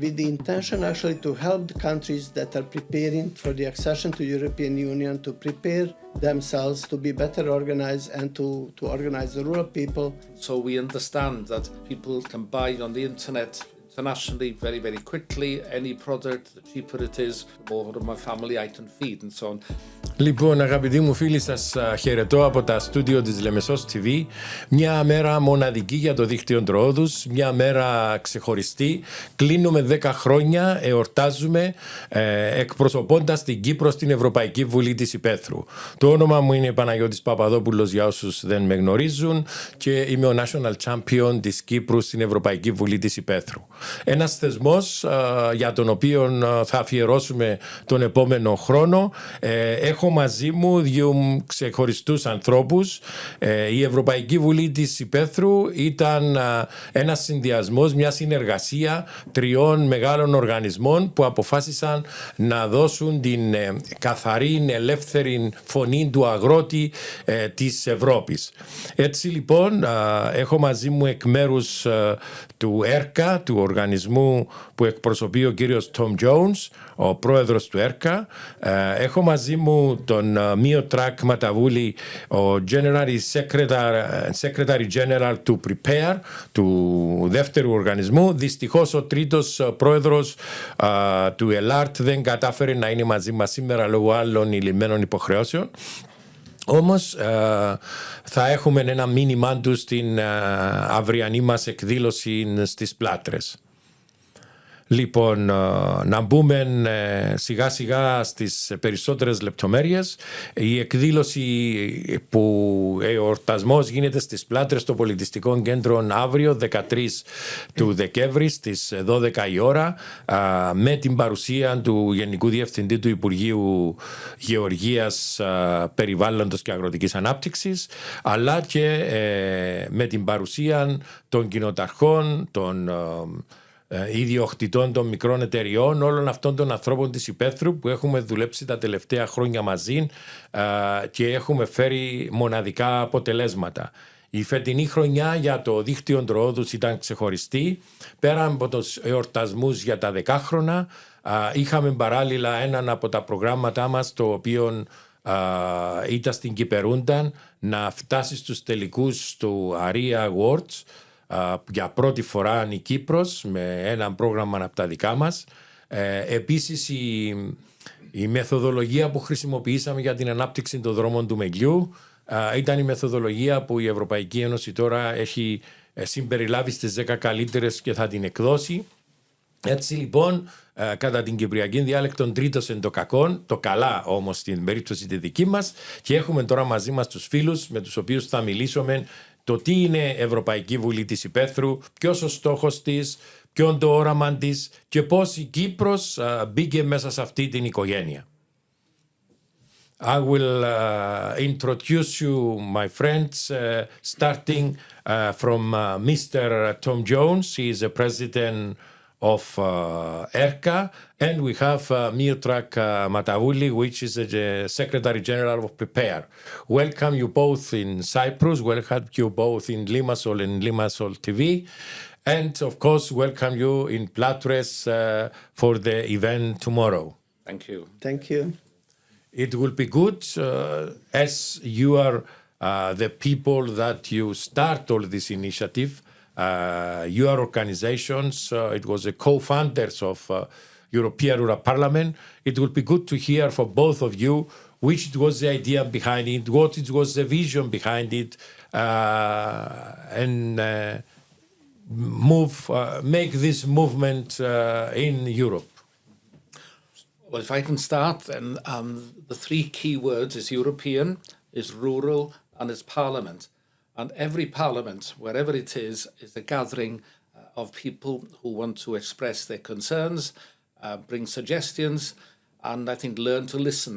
with the intention actually to help the countries that are preparing for the accession to European Union to prepare themselves to be better organized and to organize the rural people. So we understand that people can buy on the internet internationally very, very quickly. Any product, the cheaper it is, the more of my family I can feed and so on. Λοιπόν, αγαπητοί μου φίλοι, σας χαιρετώ από τα στούντιο της Λεμεσός TV. Μια μέρα μοναδική για το δίκτυο Τροόδους, μια μέρα ξεχωριστή. Κλείνουμε 10 χρόνια, εορτάζουμε, εκπροσωπώντας την Κύπρο στην Ευρωπαϊκή Βουλή της Ηπέθρου. Το όνομα μου είναι Παναγιώτης Παπαδόπουλος για όσους δεν με γνωρίζουν και είμαι ο National Champion της Κύπρου στην Ευρωπαϊκή Βουλή της Ηπέθρου. Ένας θεσμός για τον οποίο θα αφιερώσουμε τον επόμενο χρόνο. Έχω μαζί μου δύο ξεχωριστούς ανθρώπους. Η Ευρωπαϊκή Βουλή της Ηπέθρου ήταν ένας συνδυασμός, μια συνεργασία 3 μεγάλων οργανισμών που αποφάσισαν να δώσουν την καθαρή, ελεύθερη φωνή του αγρότη της Ευρώπης. Έτσι λοιπόν έχω μαζί μου εκ μέρους του ΕΡΚΑ, του οργανισμού που εκπροσωπεί ο κύριος Tom Jones, ο πρόεδρος του ΕΡΚΑ. Έχω μαζί μου τον Μίο Τρακ Ματαβούλη, ο Secretary General του Prepare, του δεύτερου οργανισμού. Δυστυχώς ο τρίτος πρόεδρος του ΕΛΑΡΤ δεν κατάφερε να είναι μαζί μας σήμερα λόγω άλλων ηλυμένων υποχρεώσεων. Όμως θα έχουμε ένα μήνυμά του στην αυριανή μας εκδήλωση στις Πλάτρες. Λοιπόν, να μπούμε σιγά σιγά στις περισσότερες λεπτομέρειες. Η εκδήλωση που εορτασμός γίνεται στις Πλάτρες στο Πολιτιστικό Κέντρο αύριο 13 του Δεκέμβρη στις 12 η ώρα με την παρουσία του Γενικού Διευθυντή του Υπουργείου Γεωργίας, Περιβάλλοντος και Αγροτικής Ανάπτυξης, αλλά και με την παρουσία των κοινοταρχών, των ιδιοκτητών των μικρών εταιριών, όλων αυτών των ανθρώπων της Ηπέθρου που έχουμε δουλέψει τα τελευταία χρόνια μαζί και έχουμε φέρει μοναδικά αποτελέσματα. Η φετινή χρονιά για το δίκτυο Τροόδους ήταν ξεχωριστή. Πέρα από τους εορτασμούς για τα 10χρονα, είχαμε παράλληλα έναν από τα προγράμματά μας, το οποίο ήταν στην Κυπερούνταν, να φτάσει στους τελικούς του ARIA Awards, για πρώτη φορά η Κύπρος με ένα πρόγραμμα από τα δικά μας. Επίσης η μεθοδολογία που χρησιμοποιήσαμε για την ανάπτυξη των δρόμων του Μεγιού ήταν η μεθοδολογία που η Ευρωπαϊκή Ένωση τώρα έχει συμπεριλάβει στις 10 καλύτερες και θα την εκδώσει. Έτσι λοιπόν, κατά την κυπριακή διάλεκτο τρίτος εν το κακόν, το καλά όμως στην περίπτωση τη δική μας, και έχουμε τώρα μαζί μας τους φίλους με τους οποίους θα μιλήσουμε το τι είναι Ευρωπαϊκή Βουλή της Ηπέθρου, ποιος ο στόχος της, ποιο είναι το όραμα της και πώς η Κύπρος μπήκε μέσα σε αυτή την οικογένεια. I will introduce you, my friends, starting from Mr. Tom Jones. He is the president of ERCA, and we have Miodrag Matavouli, which is the Secretary General of Prepare. Welcome you both in Cyprus, welcome you both in Limassol and Limassol TV, and of course welcome you in Platres for the event tomorrow. Thank you. Thank you. It will be good as you are the people that you start all this initiative. Your organizations, it was the co-founders of European Rural Parliament. It will be good to hear from both of you which was the idea behind it, what it was the vision behind it, and make this movement in Europe. Well, if I can start, then the 3 key words is European, is rural, and is Parliament. And every parliament, wherever it is a gathering of people who want to express their concerns, bring suggestions, and I think learn to listen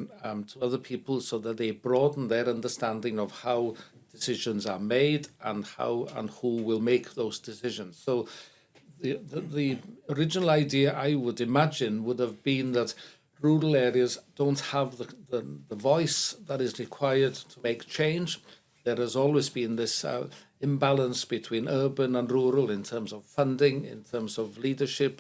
to other people so that they broaden their understanding of how decisions are made and how and who will make those decisions. So the original idea, I would imagine, would have been that rural areas don't have the voice that is required to make change. There has always been this imbalance between urban and rural in terms of funding, in terms of leadership,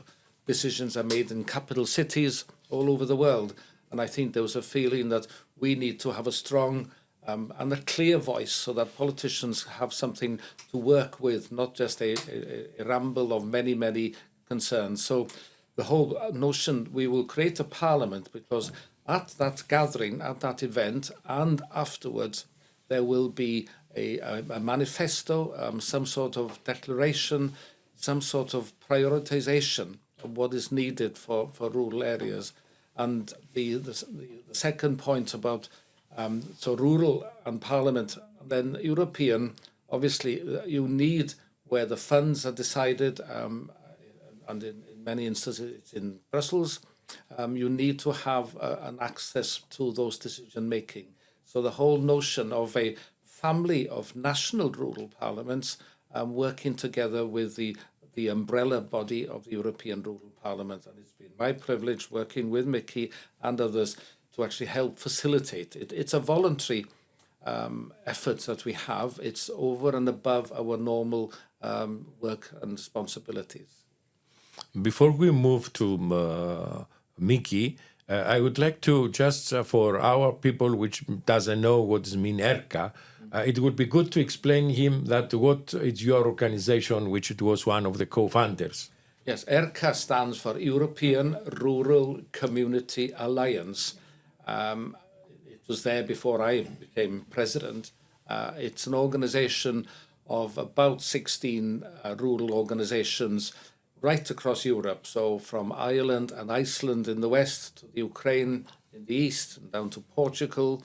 decisions are made in capital cities all over the world. And I think there was a feeling that we need to have a strong and a clear voice so that politicians have something to work with, not just a ramble of many, many concerns. So the whole notion, we will create a parliament because at that gathering, at that event, and afterwards, there will be a manifesto, some sort of declaration, some sort of prioritization of what is needed for rural areas. And the second point about so rural and parliament, then European, obviously you need where the funds are decided, and in many instances it's in Brussels, you need to have an access to those decision making. So the whole notion of a family of national rural parliaments working together with the umbrella body of the European Rural Parliament. And it's been my privilege working with Mickey and others to actually help facilitate it. It's a voluntary effort that we have. It's over and above our normal work and responsibilities. Before we move to Mickey, I would like to just for our people which doesn't know what does mean ERCA, it would be good to explain him that what is your organization, which it was one of the co-founders. Yes, ERCA stands for European Rural Community Alliance. It was there before I became president. It's an organization of about 16 rural organizations right across Europe. So from Ireland and Iceland in the west to the Ukraine in the east and down to Portugal.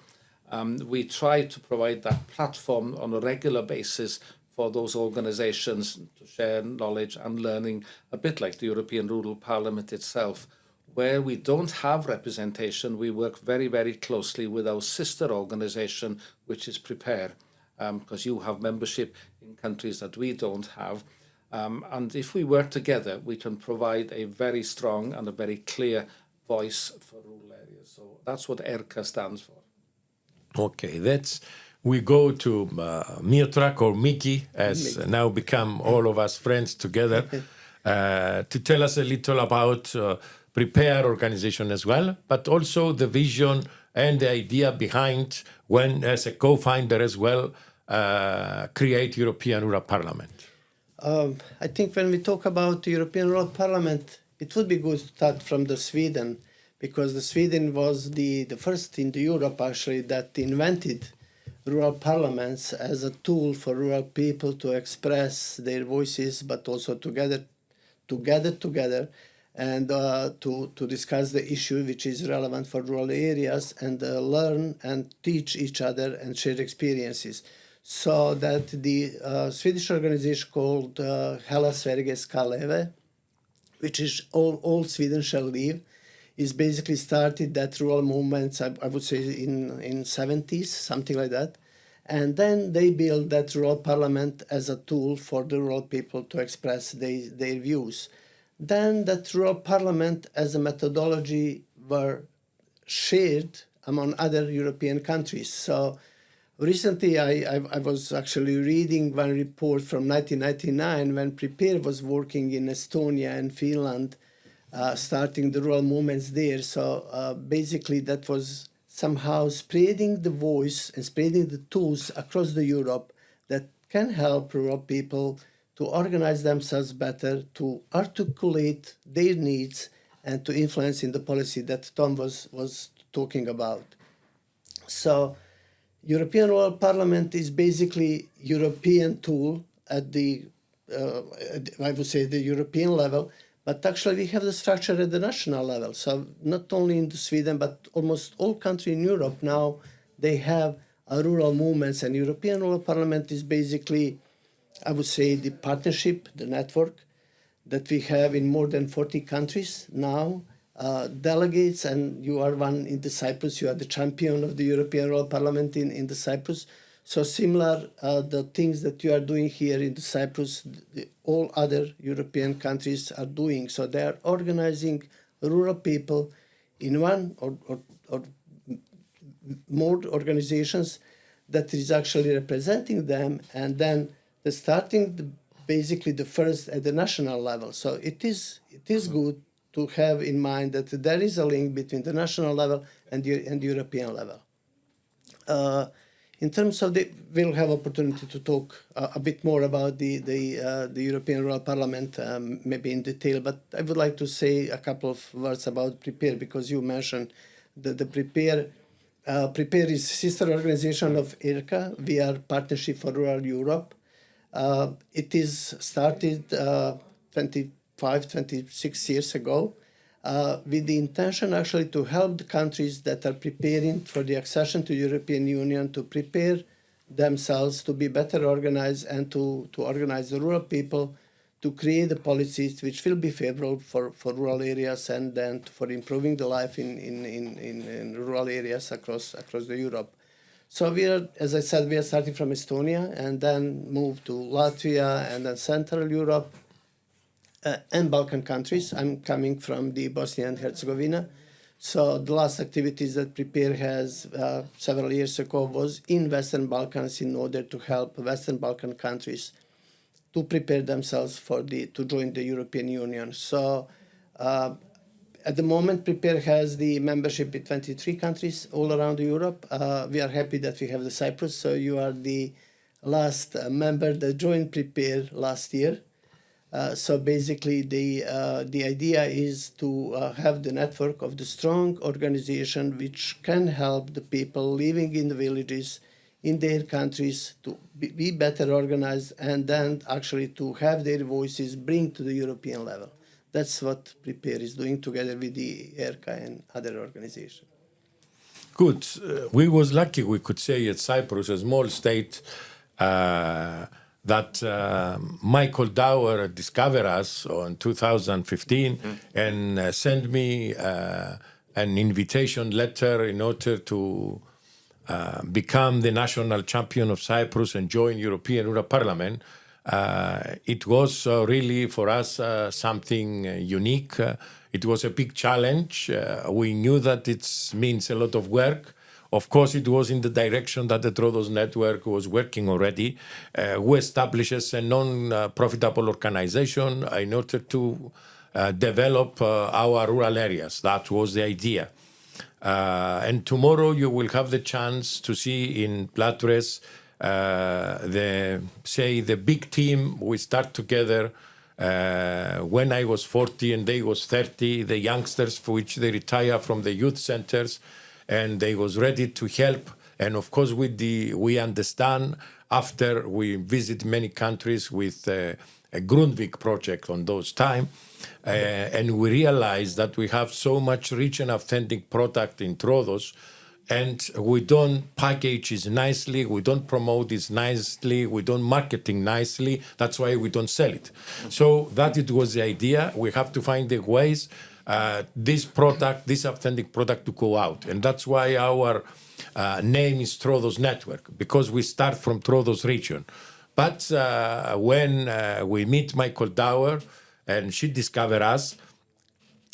We try to provide that platform on a regular basis for those organizations to share knowledge and learning, a bit like the European Rural Parliament itself. Where we don't have representation, we work very, very closely with our sister organization, which is Prepare, because you have membership in countries that we don't have. And if we work together, we can provide a very strong and a very clear voice for rural areas. So that's what ERCA stands for. Okay, we go to Miodrag or Mickey, as now become all of us friends together, to tell us a little about Prepare organization as well, but also the vision and the idea behind when, as a co-founder as well, create European Rural Parliament. I think when we talk about the European Rural Parliament, it would be good to start from the Sweden, because the Sweden was the first in the Europe actually that invented rural parliaments as a tool for rural people to express their voices, but also to gather together and to discuss the issue which is relevant for rural areas and learn and teach each other and share experiences. So that the Swedish organization called Hela Sverige ska leva, which is all Sweden shall live, is basically started that rural movements, I would say in 70s, something like that. And then they built that rural parliament as a tool for the rural people to express their views. Then that rural parliament as a methodology were shared among other European countries. So recently I was actually reading one report from 1999 when Prepare was working in Estonia and Finland, starting the rural movements there. So basically that was somehow spreading the voice and spreading the tools across the Europe that can help rural people to organize themselves better, to articulate their needs, and to influence in the policy that Tom was talking about. So European Rural Parliament is basically European tool at the, I would say, the European level, but actually we have the structure at the national level. So not only in Sweden, but almost all countries in Europe now, they have a rural movements, and European Rural Parliament is basically, I would say, the partnership, the network that we have in more than 40 countries now. Delegates, and you are one in the Cyprus, you are the champion of the European Rural Parliament in the Cyprus. So similar, the things that you are doing here in the Cyprus, all other European countries are doing. So they are organizing rural people in one or more organizations that is actually representing them, and then starting basically the first at the national level. So it is good to have in mind that there is a link between the national level and the European level. In terms of we'll have opportunity to talk a bit more about the European Rural Parliament, maybe in detail, but I would like to say a couple of words about PREPARE, because you mentioned the PREPARE. PREPARE is sister organization of ERCA. We are Partnership for Rural Europe. It is started 26 years ago, with the intention actually to help the countries that are preparing for the accession to the European Union to prepare themselves to be better organized and to organize the rural people to create the policies which will be favorable for rural areas and then for improving the life in rural areas across the Europe. So we are, as I said, we are starting from Estonia and then move to Latvia and then Central Europe and Balkan countries. I'm coming from the Bosnia and Herzegovina. So the last activities that PREPARE has several years ago was in Western Balkans in order to help Western Balkan countries to prepare themselves to join the European Union. So at the moment, PREPARE has the membership in 23 countries all around Europe. We are happy that we have the Cyprus. So you are the last member that joined PREPARE last year. So basically, the idea is to have the network of the strong organization which can help the people living in the villages in their countries to be better organized and then actually to have their voices bring to the European level. That's what PREPARE is doing together with the ERCA and other organizations. Good. We was lucky, we could say, at Cyprus, a small state, that Michael Dower discovered us in 2015 and sent me an invitation letter in order to become the national champion of Cyprus and join European Rural Parliament. It was really for us something unique. It was a big challenge. We knew that it means a lot of work. Of course, it was in the direction that the Troodos Network was working already. We established a non-profitable organization in order to develop our rural areas. That was the idea. And tomorrow you will have the chance to see in Platres the big team. We start together when I was 40 and they was 30, the youngsters for which they retire from the youth centers, and they was ready to help. And of course, we understand after we visit many countries with a Grundvik project on those time, and we realize that we have so much rich and authentic product in Troodos, and we don't package it nicely, we don't promote it nicely, we don't marketing nicely. That's why we don't sell it. So that it was the idea. We have to find the ways this authentic product to go out. And that's why our name is Troodos Network, because we start from Troodos region. But when we meet Michael Dower and she discovered us,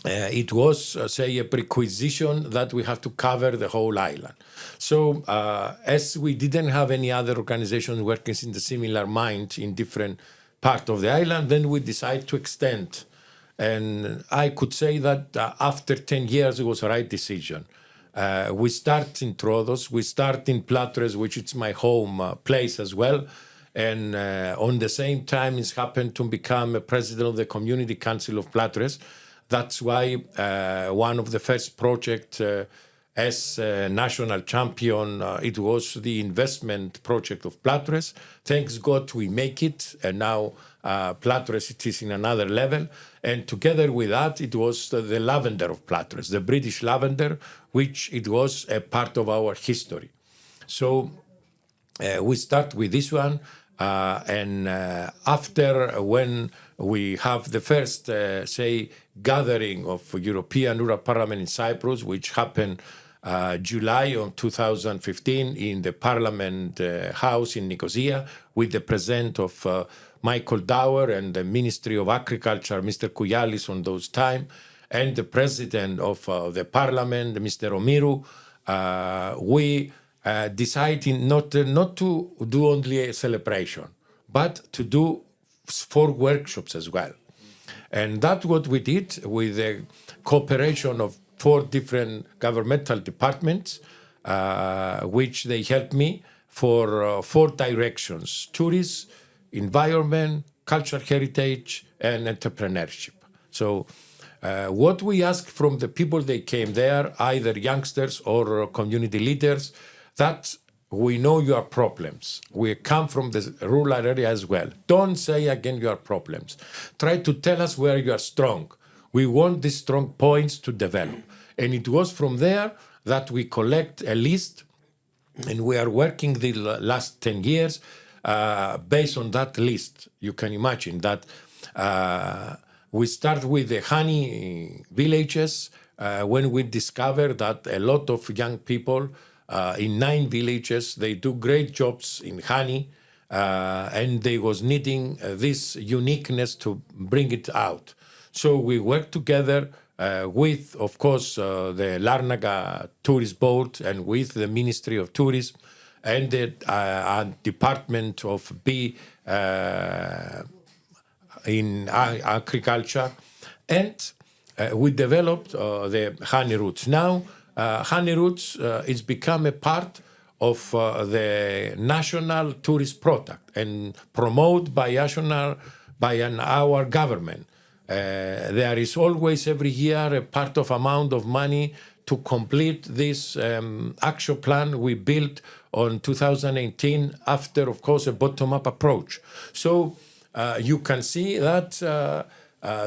it was, say, a prerequisite that we have to cover the whole island. So as we didn't have any other organization working in the similar mind in different part of the island, then we decided to extend. And I could say that after 10 years, it was the right decision. We start in Troodos, we start in Platres, which is my home place as well. And on the same time, it's happened to become a president of the Community Council of Platres. That's why one of the first projects as a national champion, it was the investment project of Platres. Thanks God we make it, and now Platres it is in another level. And together with that, it was the lavender of Platres, the British lavender, which it was a part of our history. So we start with this one, and after when we have the first, say, gathering of European Rural Parliament in Cyprus, which happened July of 2015 in the Parliament House in Nicosia, with the presence of Michael Dower and the Ministry of Agriculture, Mr. Kouyalis on those time, and the President of the Parliament, Mr. Omiru. We decided not to do only a celebration, but to do 4 workshops as well. And that's what we did with the cooperation of 4 different governmental departments, which they helped me for 4 directions: tourism, environment, cultural heritage, and entrepreneurship. So what we ask from the people they came there, either youngsters or community leaders, that we know your problems. We come from the rural area as well. Don't say again your problems. Try to tell us where you are strong. We want these strong points to develop. And it was from there that we collect a list, and we are working the last 10 years based on that list. You can imagine that we start with the honey villages when we discover that a lot of young people in 9 villages, they do great jobs in honey, and they was needing this uniqueness to bring it out. So we work together with, of course, the Larnaca Tourist Board and with the Ministry of Tourism and the Department of Bee in agriculture, and we developed the honey routes. Now, honey routes is become a part of the national tourist product and promoted by our government. There is always every year a part of amount of money to complete this action plan we built on 2018 after, of course, a bottom-up approach. So you can see that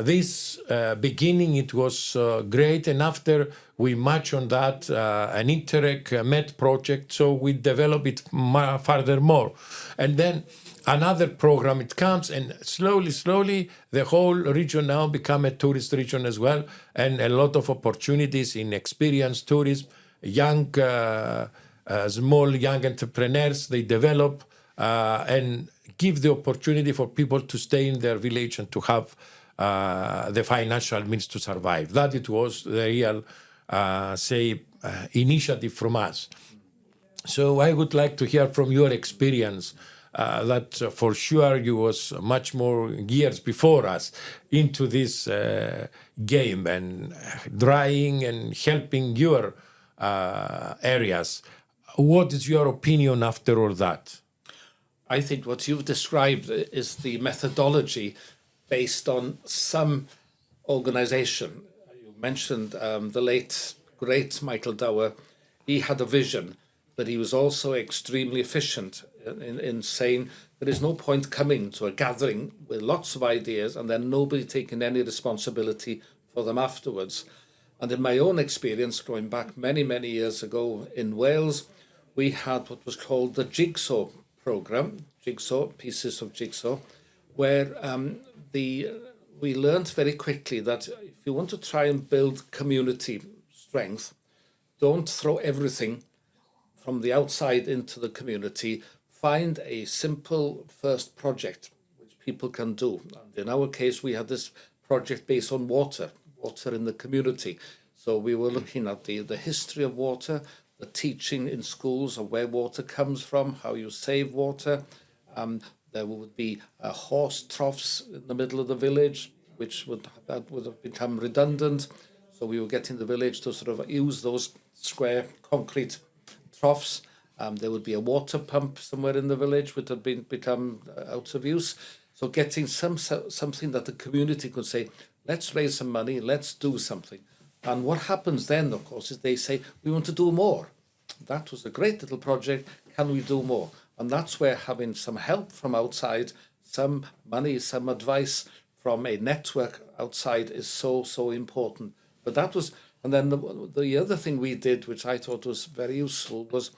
this beginning, it was great, and after we match on that an Interreg Med project, so we develop it furthermore. And then another program, it comes, and slowly, the whole region now become a tourist region as well, and a lot of opportunities in experience tourism, young, small young entrepreneurs, they develop and give the opportunity for people to stay in their village and to have the financial means to survive. That it was the real, initiative from us. So I would like to hear from your experience that for sure you was much more years before us into this game and drying and helping your areas. What is your opinion after all that? I think what you've described is the methodology based on some organization. You mentioned the late, great Michael Dower. He had a vision, but he was also extremely efficient in saying there is no point coming to a gathering with lots of ideas and then nobody taking any responsibility for them afterwards. And in my own experience, going back many, many years ago in Wales, we had what was called the Jigsaw program, pieces of jigsaw, where we learned very quickly that if you want to try and build community strength, don't throw everything from the outside into the community. Find a simple first project which people can do. And in our case, we had this project based on water in the community. So we were looking at the history of water, the teaching in schools of where water comes from, how you save water. There would be horse troughs in the middle of the village, that would have become redundant. So we were getting the village to sort of use those square concrete troughs. There would be a water pump somewhere in the village which had become out of use. So getting something that the community could say, let's raise some money, let's do something. And what happens then, of course, is they say, we want to do more. That was a great little project. Can we do more? And that's where having some help from outside, some money, some advice from a network outside is so important. But that was, and then the other thing we did, which I thought was very useful, was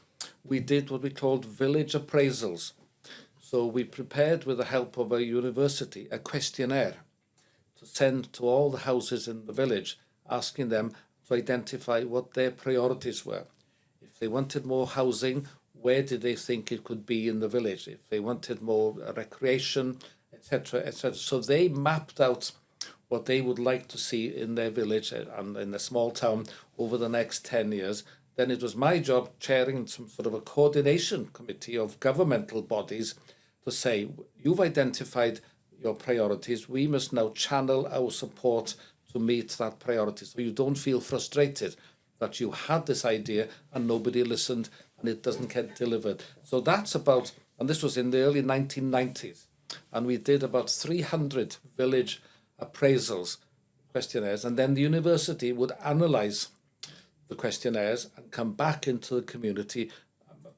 we did what we called village appraisals. So we prepared, with the help of a university, a questionnaire to send to all the houses in the village, asking them to identify what their priorities were. If they wanted more housing, where did they think it could be in the village? If they wanted more recreation, etc., etc. So they mapped out what they would like to see in their village and in a small town over the next 10 years. Then it was my job, chairing some sort of a coordination committee of governmental bodies, to say, you've identified your priorities. We must now channel our support to meet that priority, so you don't feel frustrated that you had this idea and nobody listened and it doesn't get delivered. So that's about, and this was in the early 1990s, and we did about 300 village appraisals, questionnaires, and then the university would analyze the questionnaires and come back into the community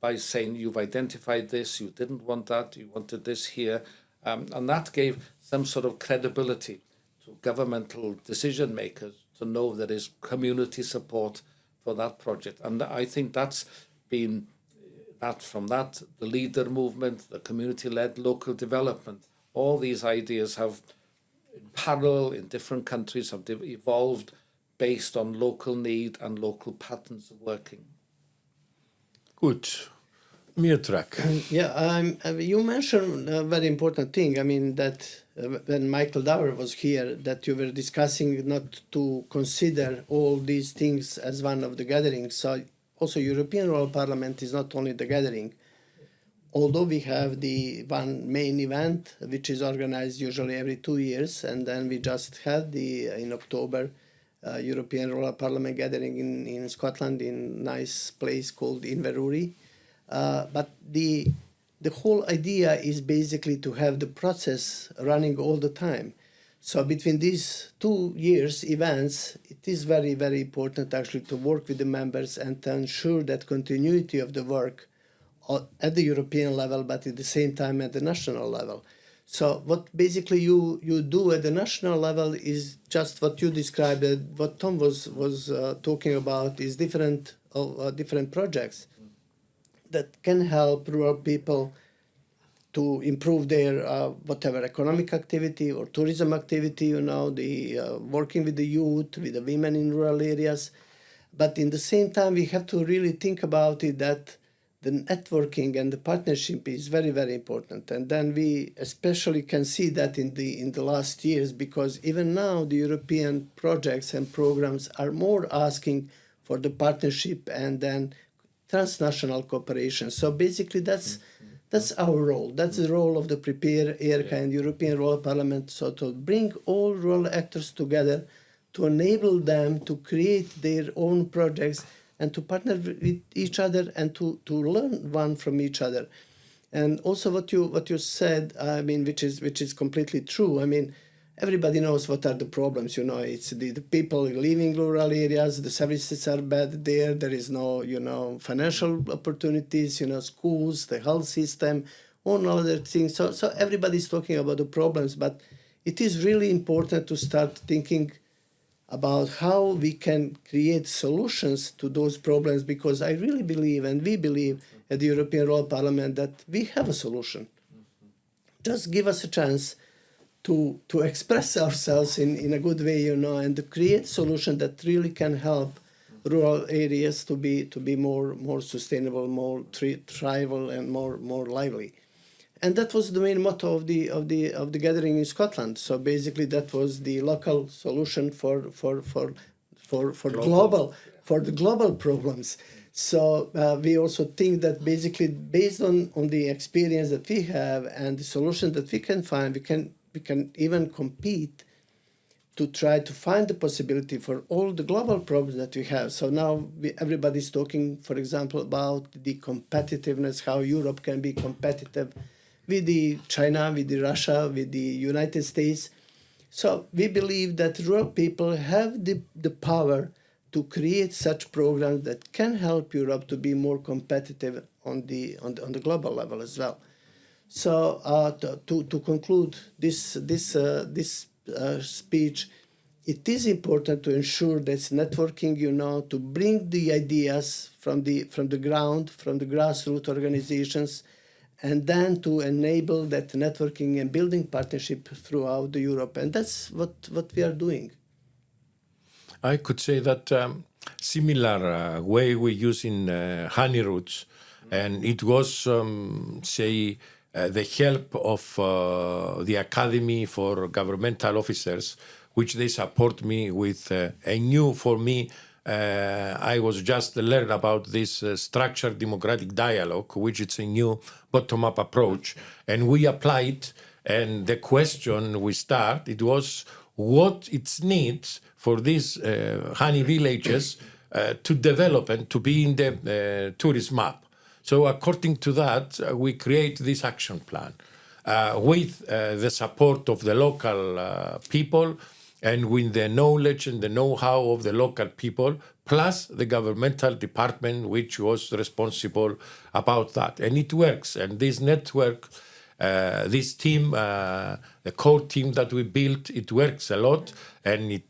by saying, you've identified this, you didn't want that, you wanted this here. And that gave some sort of credibility to governmental decision makers to know there is community support for that project. And I think that's been the leader movement, the community-led local development, all these ideas have, in parallel in different countries, have evolved based on local need and local patterns of working. Good. Miodrag. Yeah, you mentioned a very important thing. I mean, that when Michael Dower was here, that you were discussing not to consider all these things as one of the gatherings. So also European Rural Parliament is not only the gathering. Although we have the one main event, which is organized usually every 2 years, and then we just had in October, European Rural Parliament gathering in Scotland in a nice place called Inverurie. But the whole idea is basically to have the process running all the time. So between these 2 years events, it is very, very important actually to work with the members and to ensure that continuity of the work at the European level, but at the same time at the national level. So what basically you do at the national level is just what you described. What Tom was talking about is different projects that can help rural people to improve their whatever economic activity or tourism activity. The working with the youth, with the women in rural areas. But in the same time, we have to really think about it that the networking and the partnership is very, very important. And then we especially can see that in the last years, because even now the European projects and programs are more asking for the partnership and then transnational cooperation. So basically that's our role. That's the role of the Prepare, ERCA and European Rural Parliament. So to bring all rural actors together to enable them to create their own projects and to partner with each other and to learn one from each other. And also what you said, I mean, which is completely true. I mean, everybody knows what are the problems. It's the people living in rural areas, the services are bad there. There is no, financial opportunities, schools, the health system, all other things. So everybody's talking about the problems, but it is really important to start thinking about how we can create solutions to those problems, because I really believe, and we believe at the European Rural Parliament, that we have a solution. Just give us a chance to express ourselves in a good way, and to create solutions that really can help rural areas to be more sustainable, more thrivable, and more lively. And that was the main motto of the gathering in Scotland. So basically, that was the local solution for the global problems. So we also think that basically, based on the experience that we have and the solution that we can find, we can even compete to try to find the possibility for all the global problems that we have. So now everybody's talking, for example, about the competitiveness, how Europe can be competitive with the China, with the Russia, with the United States. So we believe that rural people have the power to create such programs that can help Europe to be more competitive on the global level as well. So to conclude this speech, it is important to ensure this networking, to bring the ideas from the ground, from the grassroots organizations, and then to enable that networking and building partnership throughout Europe. And that's what we are doing. I could say that similar way we use in honey roots, and it was, the help of the Academy for Governmental Officers, which they support me with a new, for me, I was just learned about this structured democratic dialogue, which is a new bottom-up approach, and we applied And the question we start, it was what it needs for these honey villages to develop and to be in the tourist map. So according to that, we create this action plan with the support of the local people and with the knowledge and the know-how of the local people, plus the governmental department which was responsible about that. And it works. And this network, this team, the core team that we built, it works a lot, and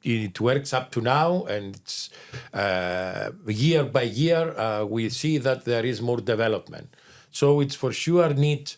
it works up to now, and it's, year by year we see that there is more development. So it's for sure need,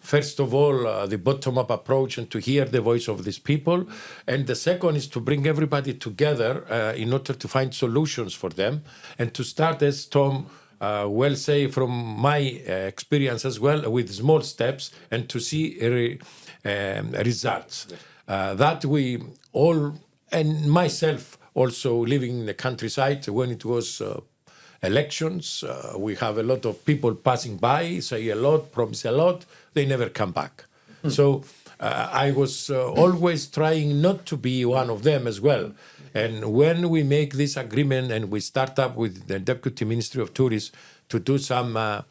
first of all, the bottom-up approach and to hear the voice of these people. And the second is to bring everybody together in order to find solutions for them and to start, as Tom well say from my experience as well, with small steps and to see results. That we all, and myself also living in the countryside when it was elections, we have a lot of people passing by, say a lot, promise a lot, they never come back. So I was always trying not to be one of them as well. And when we make this agreement and we start up with the Deputy Ministry of Tourism to do some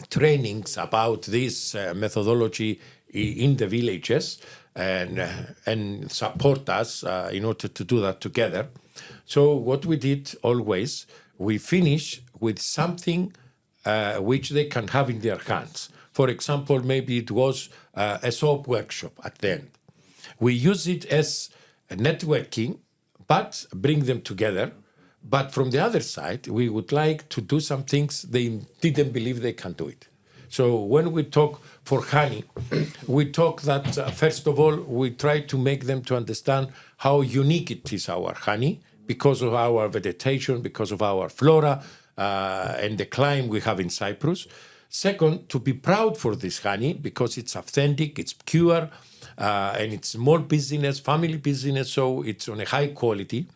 trainings about this methodology in the villages and support us in order to do that together. So what we did always, we finish with something which they can have in their hands. For example, maybe it was a soap workshop at the end. We use it as a networking, but bring them together. But from the other side, we would like to do some things they didn't believe they can do it. So when we talk for honey, we talk that, first of all, we try to make them to understand how unique it is, our honey, because of our vegetation, because of our flora and the climate we have in Cyprus. Second, to be proud for this honey because it's authentic, it's pure, and it's small business, family business, so it's on a high quality.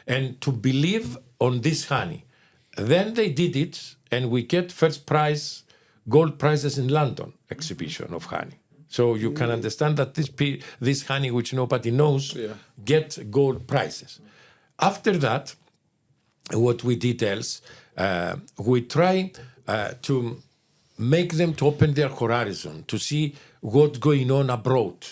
And to believe on this honey. Then they did it, and we get first prize, gold prizes in London exhibition of honey. So you can understand that this honey, which nobody knows, get gold prizes. After that, what we did else, we try to make them to open their horizon, to see what's going on abroad.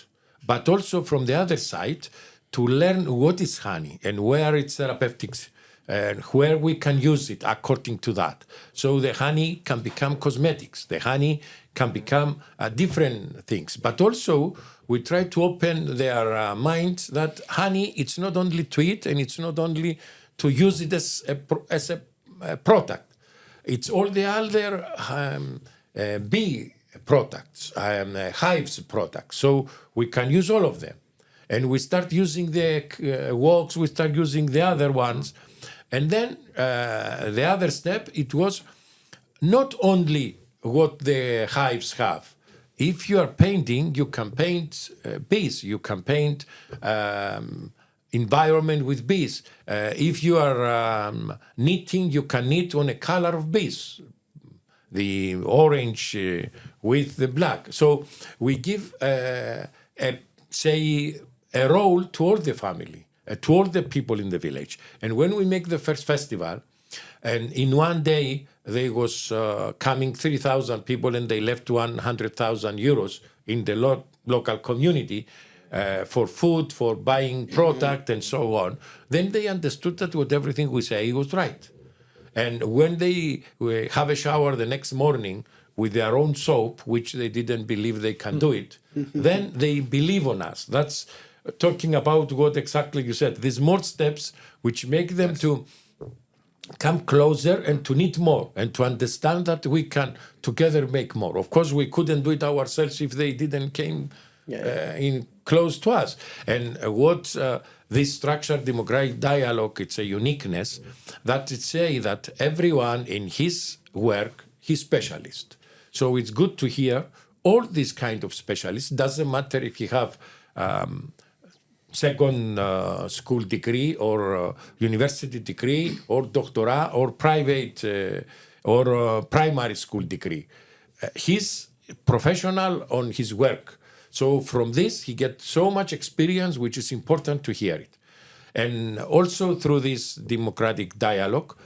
But also from the other side, to learn what is honey and where it's therapeutics and where we can use it according to that. So the honey can become cosmetics. The honey can become different things. But also, we try to open their minds that honey, it's not only to eat and it's not only to use it as a product. It's all the other bee products, hives products. So we can use all of them. And we start using the wax, we start using the other ones. And then the other step, it was not only what the hives have. If you are painting, you can paint bees, you can paint environment with bees. If you are knitting, you can knit on a color of bees, the orange with the black. So we give, a role to all the family, to all the people in the village. And when we make the first festival, and in one day there was coming 3,000 people and they left 100,000 euros in the local community for food, for buying product and so on, then they understood that what everything we say was right. And when they have a shower the next morning with their own soap, which they didn't believe they can do it, then they believe on us. That's talking about what exactly you said. These more steps which make them to come closer and to need more and to understand that we can together make more. Of course, we couldn't do it ourselves if they didn't came in close to us. And what this structured democratic dialogue, it's a uniqueness that it say that everyone in his work, he's specialist. So it's good to hear all these kind of specialists. Doesn't matter if you have second school degree or university degree or doctorate or private or primary school degree. He's professional on his work. So from this, he gets so much experience, which is important to hear it. And also through this democratic dialogue,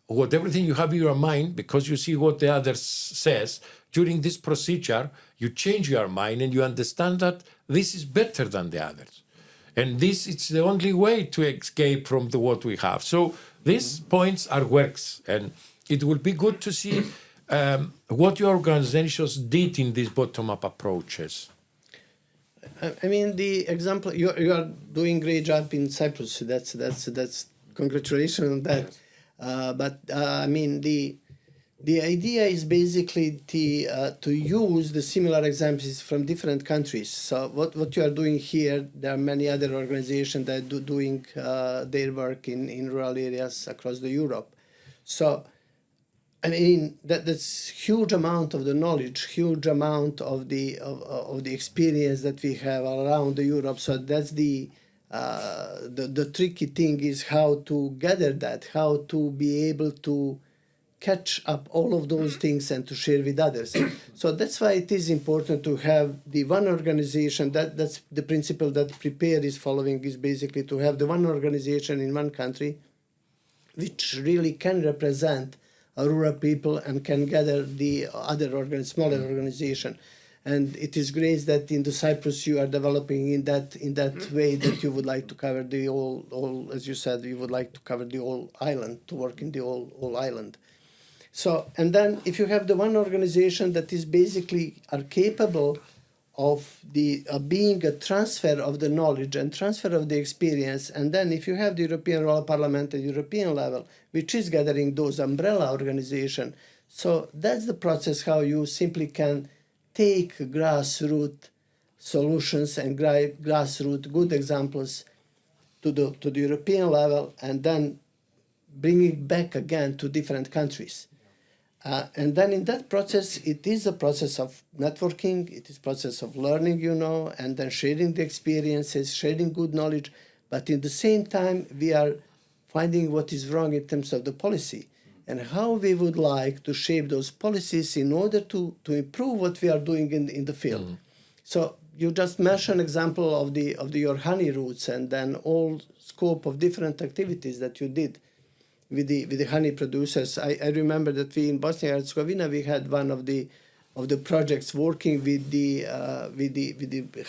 what everything you have in your mind, because you see what the other says, during this procedure, you change your mind and you understand that this is better than the others. And this is the only way to escape from what we have. So these points are works, and it will be good to see what your organizations did in these bottom-up approaches. I mean, the example you are doing great job in Cyprus. That's congratulations on that. But I mean, the idea is basically to use the similar examples from different countries. So what you are doing here, there are many other organizations that doing their work in rural areas across the Europe. So I mean, that's huge amount of the knowledge, huge amount of the experience that we have around the Europe. So that's the tricky thing is how to gather that, how to be able to catch up all of those things and to share with others. So that's why it is important to have the one organization. That's the principle that Prepare is following, is basically to have the one organization in one country which really can represent rural people and can gather the other smaller organization. And it is great that in the Cyprus you are developing in that way, that you would like to cover the all, as you said, you would like to cover the whole island, to work in the whole island. So, and then if you have the one organization that is basically are capable of the being a transfer of the knowledge and transfer of the experience, and then if you have the European Rural Parliament at European level, which is gathering those umbrella organizations, so that's the process how you simply can take grassroots solutions and grassroots good examples to the European level, and then bring it back again to different countries. And then in that process, it is a process of networking, it is a process of learning, and then sharing the experiences, sharing good knowledge. But in the same time, we are finding what is wrong in terms of the policy and how we would like to shape those policies in order to improve what we are doing in the field. Mm-hmm. So you just mentioned example of your honey routes and then all scope of different activities that you did with the honey producers. I remember that we in Bosnia and Herzegovina we had one of the projects working with the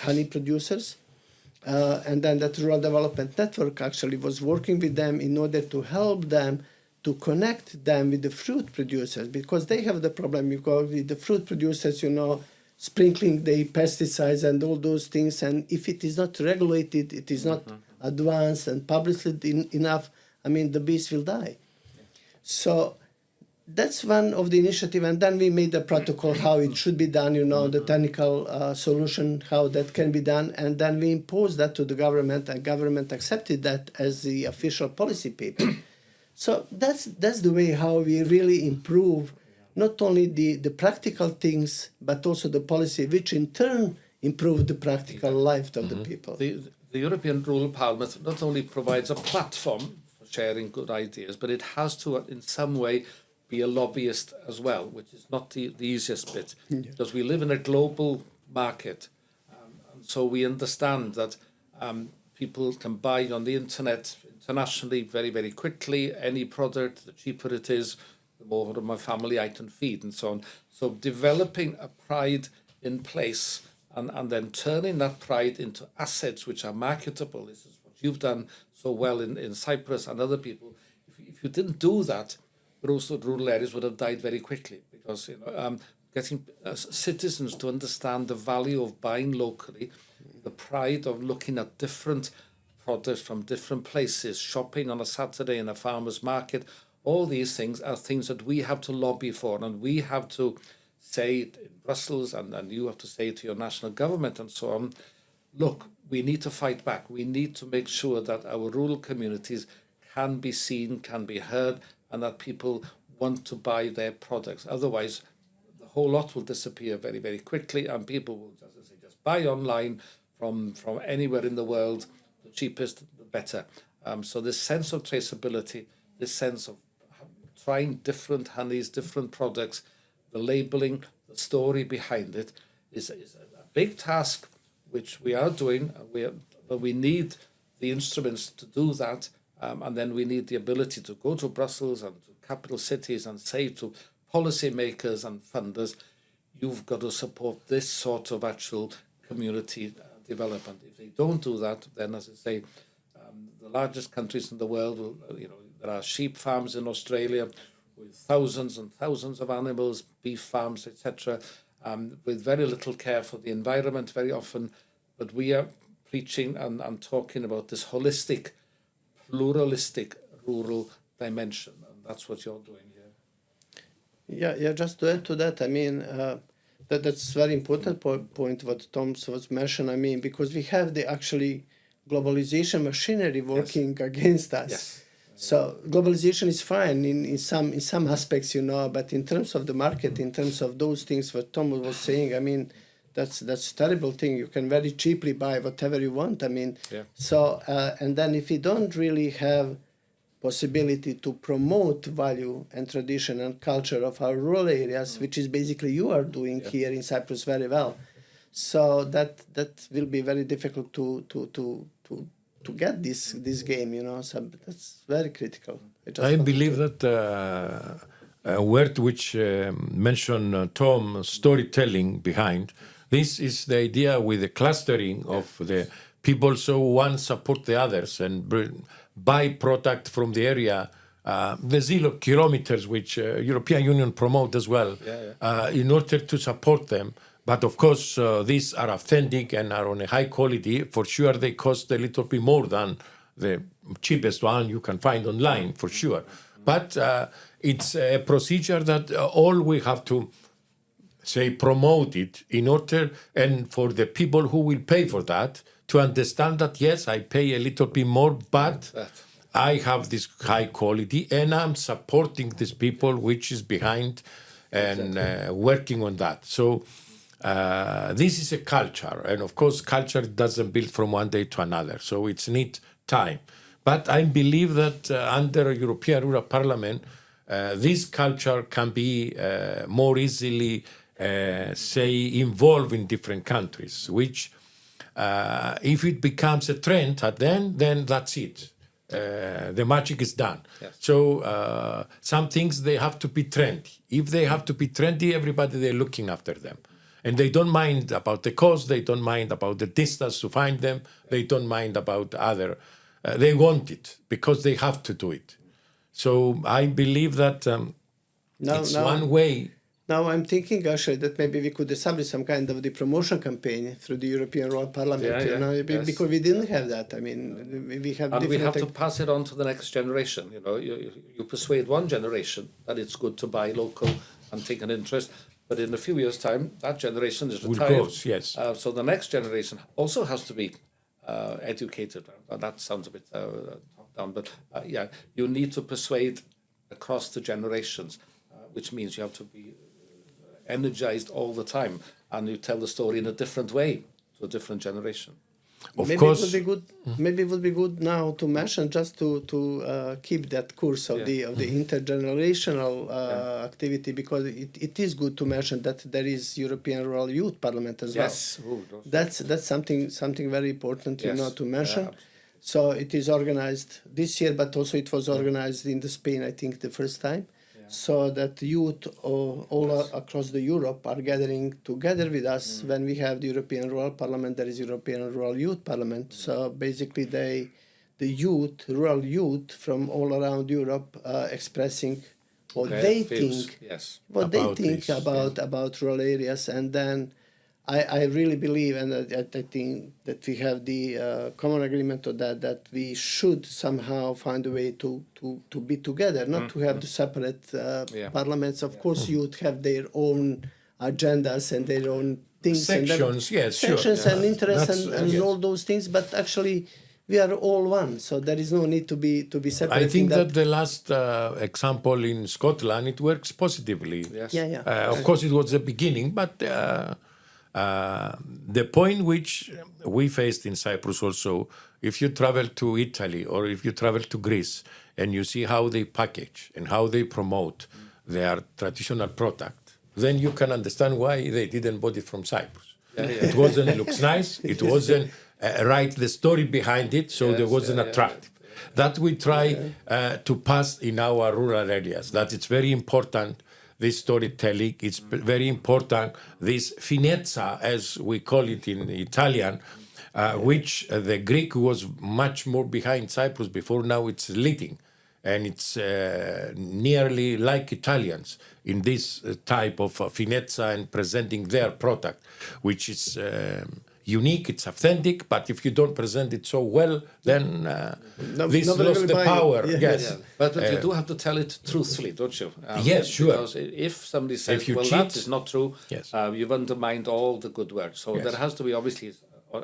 honey producers, and then that Rural Development Network actually was working with them in order to help them to connect them with the fruit producers, because they have the problem. You go with the fruit producers, sprinkling the pesticides and all those things, and if it is not regulated, it is not advanced and published enough, I mean, the bees will die. So that's one of the initiative, and then we made a protocol how it should be done, the technical solution, how that can be done, and then we imposed that to the government, and government accepted that as the official policy paper. So that's the way how we really improve not only the practical things, but also the policy, which in turn improve the practical life of the people. The European Rural Parliament not only provides a platform for sharing good ideas, but it has to, in some way, be a lobbyist as well, which is not the easiest bit, because we live in a global market. And so we understand that people can buy on the internet internationally very, very quickly. Any product, the cheaper it is, the more of my family I can feed, and so on. So developing a pride in place and then turning that pride into assets which are marketable. This is what you've done so well in Cyprus and other people. If you didn't do that, most of the rural areas would have died very quickly, because getting citizens to understand the value of buying locally, the pride of looking at different products from different places, shopping on a Saturday in a farmer's market, all these things are things that we have to lobby for, and we have to say it in Brussels, and you have to say it to your national government and so on. Look, we need to fight back. We need to make sure that our rural communities can be seen, can be heard, and that people want to buy their products. Otherwise, the whole lot will disappear very, very quickly, and people will, as I say, just buy online from anywhere in the world. The cheapest, the better. So this sense of traceability, this sense of trying different honeys, different products, the labeling, the story behind it is a big task, which we are doing, but we need the instruments to do that, and then we need the ability to go to Brussels and to capital cities and say to policymakers and funders, you've got to support this sort of actual community development. If they don't do that, then, as I say, the largest countries in the world will, there are sheep farms in Australia with thousands and thousands of animals, beef farms, etc., with very little care for the environment very often. But we are preaching and talking about this holistic, pluralistic rural dimension, and that's what you're doing here. Yeah. Just to add to that, I mean, that's very important point what Tom was mentioned. I mean, because we have the actually globalization machinery working against us. Yes. So globalization is fine in some aspects, but in terms of the market, in terms of those things what Tom was saying, I mean, that's a terrible thing. You can very cheaply buy whatever you want. I mean, so and then if you don't really have possibility to promote value and tradition and culture of our rural areas, which is basically you are doing here in Cyprus very well. So that will be very difficult to get this game, so that's very critical. I believe that a word which mentioned Tom, storytelling behind, this is the idea with the clustering of the people, so one support the others and buy product from the area, the 0 kilometers which European Union promote as well, in order to support them. But of course, these are authentic and are on a high quality. For sure, they cost a little bit more than the cheapest one you can find online, for sure. But it's a procedure that all we have to say promote it in order, and for the people who will pay for that to understand that, yes, I pay a little bit more, but I have this high quality and I'm supporting these people which is behind and working on that. So this is a culture, and of course culture doesn't build from one day to another, so it's need time. But I believe that under European Rural Parliament, this culture can be more easily, involved in different countries, which if it becomes a trend, then that's it. The magic is done. Yes. So some things, they have to be trendy. If they have to be trendy, everybody, they're looking after them. And they don't mind about the cost, they don't mind about the distance to find them, they don't mind about other. They want it because they have to do it. So I believe that it's one way. Now I'm thinking actually that maybe we could establish some kind of the promotion campaign through the European Rural Parliament, because we didn't have that. I mean, we have and we have to pass it on to the next generation. You persuade one generation that it's good to buy local and take an interest, but in a few years' time, that generation is retired. Will go, yes. So the next generation also has to be educated. That sounds a bit top down, but you need to persuade across the generations, which means you have to be energized all the time, and you tell the story in a different way to a different generation. Maybe it would be good now to mention, just to keep that course of the intergenerational activity, because it is good to mention that there is European Rural Youth Parliament as well. Yes, that's something very important, to mention. So it is organized this year, but also it was organized in Spain, I think, the first time. So that youth all across the Europe are gathering together with us. When we have the European Rural Parliament, there is European Rural Youth Parliament. So basically the rural youth from all around Europe expressing what they think, about rural areas. And then I really believe, and I think that we have the common agreement on that we should somehow find a way to be together, not to have the separate parliaments. Of course, youth have their own agendas and their own things, sections, sections and interests and all those things. But actually, we are all one, so there is no need to be separate. I think that the last example in Scotland, it works positively. Yes. Of course, it was the beginning, but the point which we faced in Cyprus also, if you travel to Italy or if you travel to Greece and you see how they package and how they promote their traditional product, then you can understand why they didn't buy it from Cyprus. It wasn't looks nice. It wasn't write the story behind it, so there wasn't attractive. That we try to pass in our rural areas. That it's very important. This storytelling, it's very important. This finezza, as we call it in Italian, which the Greek was much more behind Cyprus before. Now it's leading, and it's nearly like Italians in this type of finezza and presenting their product, which is unique, it's authentic, but if you don't present it so well, then this nobody lost will the buy it. power. Yeah. Yes. Yeah. But you do have to tell it truthfully, don't you? Yes, sure. Because if somebody says, If you well, cheat, that is not true, yes. You've undermined all the good work. So Yes. there has to be obviously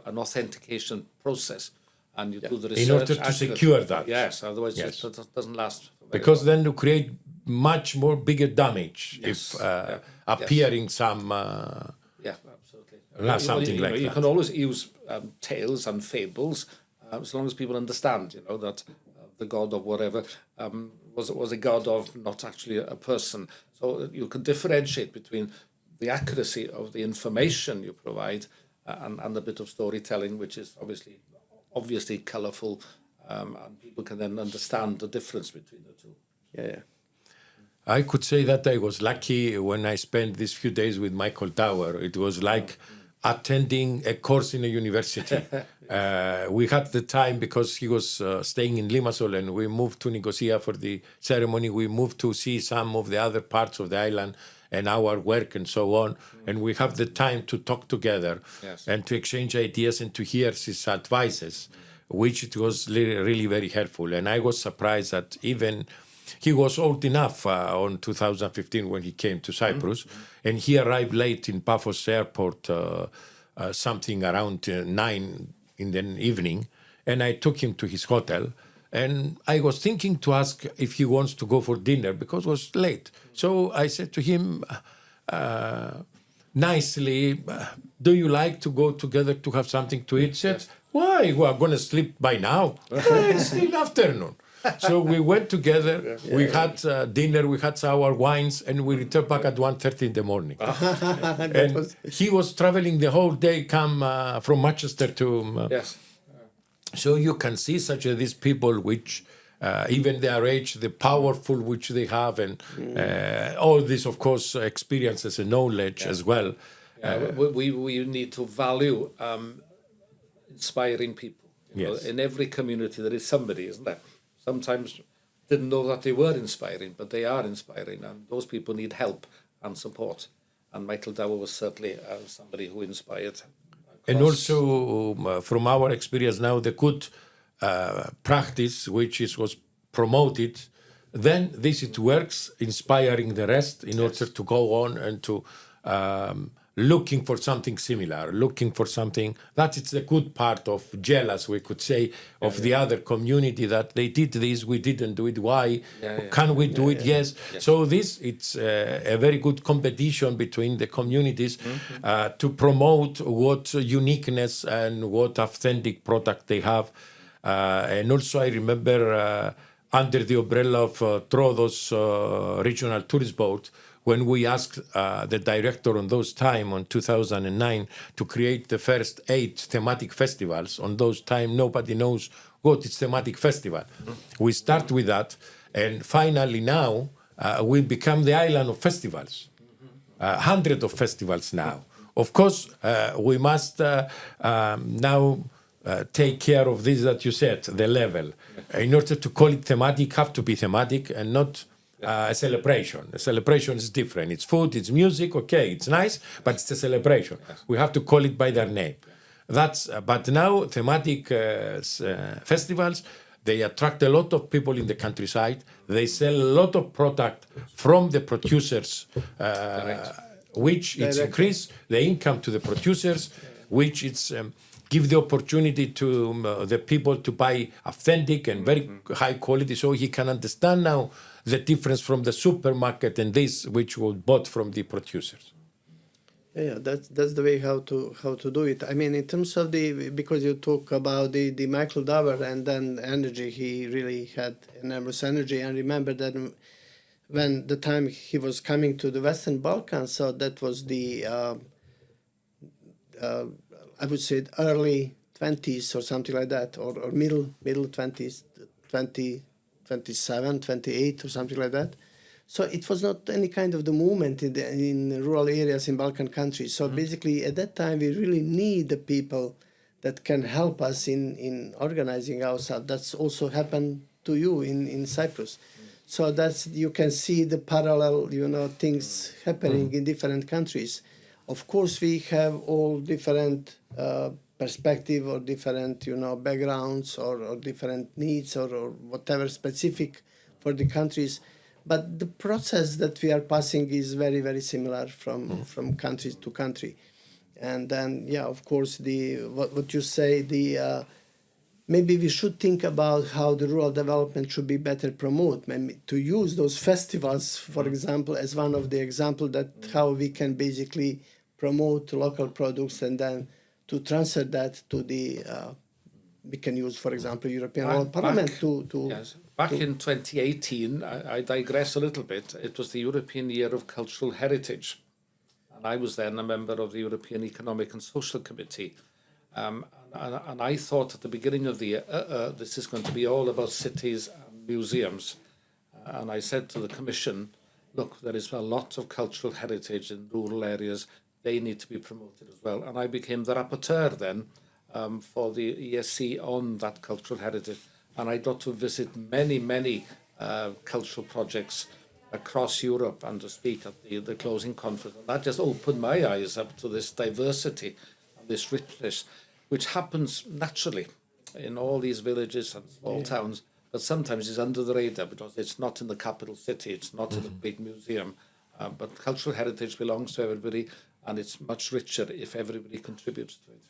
an authentication process. And you do the research. In order to accurately. secure that. Yes, otherwise Yes. it doesn't last. Very Because long. then you create much more bigger damage Yes. if Yeah. appearing some Yeah, absolutely. something like you that. can always use tales and fables as long as people understand, that the god of whatever was a god of not actually a person. So you can differentiate between the accuracy of the information you provide and a bit of storytelling, which is obviously colourful, and people can then understand the difference between the two. Yeah. I could say that I was lucky when I spent these few days with Michael Tower. It was like attending a course in a university. We had the time because he was staying in Limassol and we moved to Nicosia for the ceremony. We moved to see some of the other parts of the island and our work and so on. And we have the time to talk together Yes. and to exchange ideas and to hear his advices, which it was really very helpful. And I was surprised that even he was old enough on 2015 when he came to Cyprus, and he arrived late in Paphos airport, something around 9 in the evening, and I took him to his hotel, and I was thinking to ask if he wants to go for dinner because it was late. So I said to him nicely, do you like to go together to have something to eat? He said, why? We are going to sleep by now. It's still afternoon. So we went together, we had dinner, we had our wines, and we returned back at 1:30 in the morning. And he was traveling the whole day, come from Manchester to... Yes. So you can see such these people which, even their age, the powerful which they have, and all this, of course, experiences and knowledge as well. We need to value inspiring people. Yes. In every community there is somebody, isn't there? Sometimes didn't know that they were inspiring, but they are inspiring, and those people need help and support. And Michael Dower was certainly somebody who inspired. And also, from our experience now, the good practice which was promoted, then this it works, inspiring the rest in order to go on and to looking for something similar, looking for something that it's the good part of jealous, we could say, of the other community that they did this, we didn't do it. Why? Can we do it? Yes. So it's a very good competition between the communities to promote what uniqueness and what authentic product they have. And also I remember under the umbrella of Troodos Regional Tourist Board, when we asked the director on those time, on 2009, to create the first 8 thematic festivals. On those time, nobody knows what is thematic festival. We start with that, and finally now, we become the island of festivals. 100 of festivals now. Of course, we must now take care of this that you said, the level. In order to call it thematic, have to be thematic and not a celebration. A celebration is different. It's food, it's music, okay, it's nice, but it's a celebration. We have to call it by their name. But now thematic festivals, they attract a lot of people in the countryside. They sell a lot of product from the producers, which it's increase the income to the producers, which it's give the opportunity to the people to buy authentic and very high quality, so he can understand now the difference from the supermarket and this which was bought from the producers. Yeah, that's the way how to do it. I mean, in terms of because you talk about the Michael Dower and then energy, he really had enormous energy. And remember that when the time he was coming to the Western Balkans, so that was the I would say early 20s or something like that, or middle 20s, 20, 27, 28 or something like that. So it was not any kind of the movement in rural areas in Balkan countries. So basically at that time we really need the people that can help us in organizing ourselves. That's also happened to you in Cyprus. So that's, you can see the parallel, things happening in different countries. Of course, we have all different perspective or different, backgrounds or different needs or whatever specific for the countries. But the process that we are passing is very, very similar from country to country. And then, of course, what you say, maybe we should think about how the rural development should be better promoted. Maybe to use those festivals, for example, as one of the examples that how we can basically promote local products and then to transfer that to the, we can use, for example, European Rural Parliament Yes. Back in 2018, I digress a little bit, it was the European Year of Cultural Heritage. And I was then a member of the European Economic and Social Committee. And I thought at the beginning of the year, this is going to be all about cities and museums. And I said to the Commission, look, there is a lot of cultural heritage in rural areas. They need to be promoted as well. And I became the rapporteur then for the ESC on that cultural heritage. And I got to visit many cultural projects across Europe and to speak at the closing conference. And that just opened my eyes up to this diversity and this richness, which happens naturally in all these villages and small towns, but sometimes is under the radar because it's not in the capital city, it's not in a big museum. But cultural heritage belongs to everybody, and it's much richer if everybody contributes to it.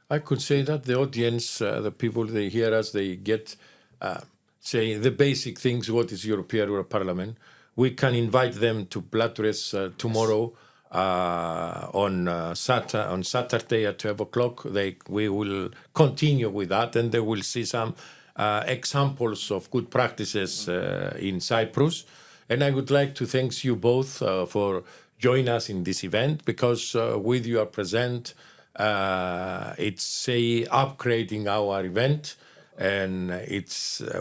I could say that the audience, the people, they hear us, they get, say, the basic things, what is European Parliament. We can invite them to Platures tomorrow on Saturday at 12 o'clock. We will continue with that, and they will see some examples of good practices in Cyprus. And I would like to thank you both for joining us in this event, because with your present, it's say upgrading our event, and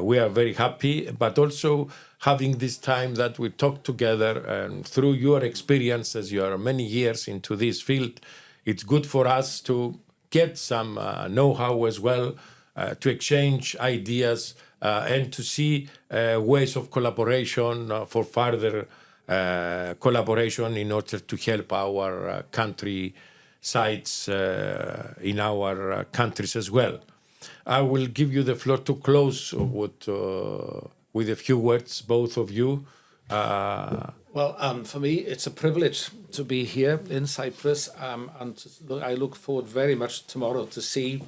we are very happy, but also having this time that we talk together, and through your experience, as you are many years into this field, it's good for us to get some know-how as well, to exchange ideas, and to see ways of collaboration for further collaboration in order to help our country sites in our countries as well. I will give you the floor to close with a few words, both of you. Well, for me, it's a privilege to be here in Cyprus, and I look forward very much tomorrow to see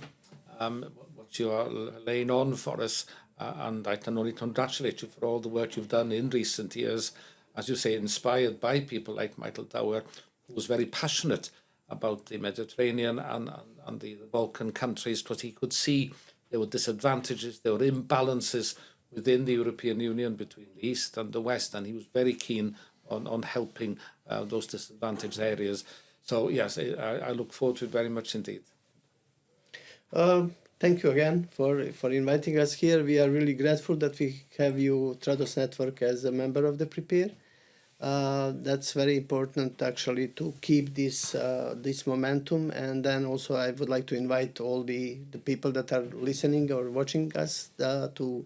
what you are laying on for us, and I can only congratulate you for all the work you've done in recent years, as you say, inspired by people like Michael Dower, who was very passionate about the Mediterranean and the Balkan countries, because he could see there were disadvantages, there were imbalances within the European Union between the East and the West, and he was very keen on helping those disadvantaged areas. So, yes, I look forward to it very much indeed. Thank you again for inviting us here. We are really grateful that we have you, Trados Network, as a member of the Prepare. That's very important, actually, to keep this momentum. And then also I would like to invite all the people that are listening or watching us to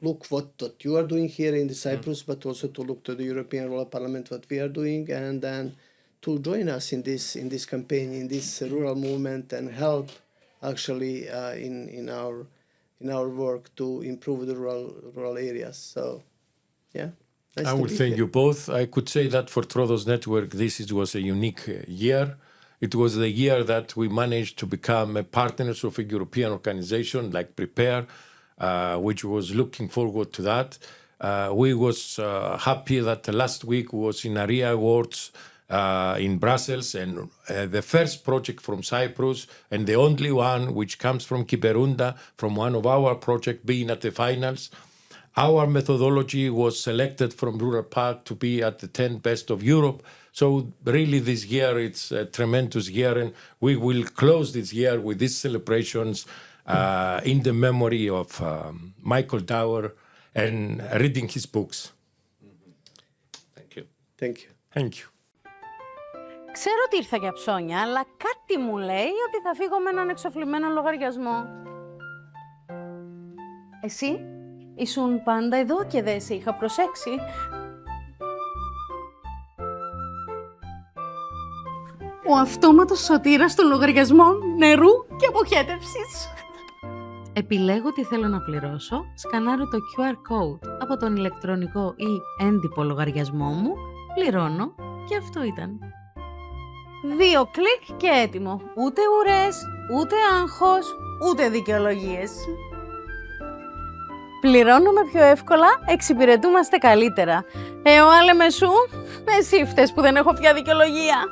look what you are doing here in the Cyprus, but also to look to the European Rural Parliament, what we are doing, and then to join us in this campaign, in this rural movement, and help actually in our work to improve the rural areas. So, yeah. Nice I will thank you both. I could say that for Trados Network, this was a unique year. It was the year that we managed to become a partners of a European organization like Prepare, which was looking forward to that. We was happy that last week was in ARIA Awards in Brussels, and the first project from Cyprus and the only one which comes from Kyberunda, from one of our projects, being at the finals. Our methodology was selected from Rural Park to be at the 10 best of Europe. So really this year it's a tremendous year, and we will close this year with these celebrations in the memory of Michael Dower and reading his books. Thank you. Thank you. Thank you. Ξέρω ότι ήρθα για ψώνια, αλλά κάτι μου λέει ότι θα φύγω με έναν εξοφλημένο λογαριασμό. Εσύ ήσουν πάντα εδώ και δεν σε είχα προσέξει. Ο αυτόματος σωτήρας των λογαριασμών νερού και αποχέτευσης. Επιλέγω τι θέλω να πληρώσω, σκανάρω το QR code από τον ηλεκτρονικό ή έντυπο λογαριασμό μου, πληρώνω και αυτό ήταν. 2 κλικ και έτοιμο. Ούτε ουρές, ούτε άγχος, ούτε δικαιολογίες. Πληρώνουμε πιο εύκολα, εξυπηρετούμαστε καλύτερα. Ω άλεμε σου, εσύ φταίς που δεν έχω πια δικαιολογία.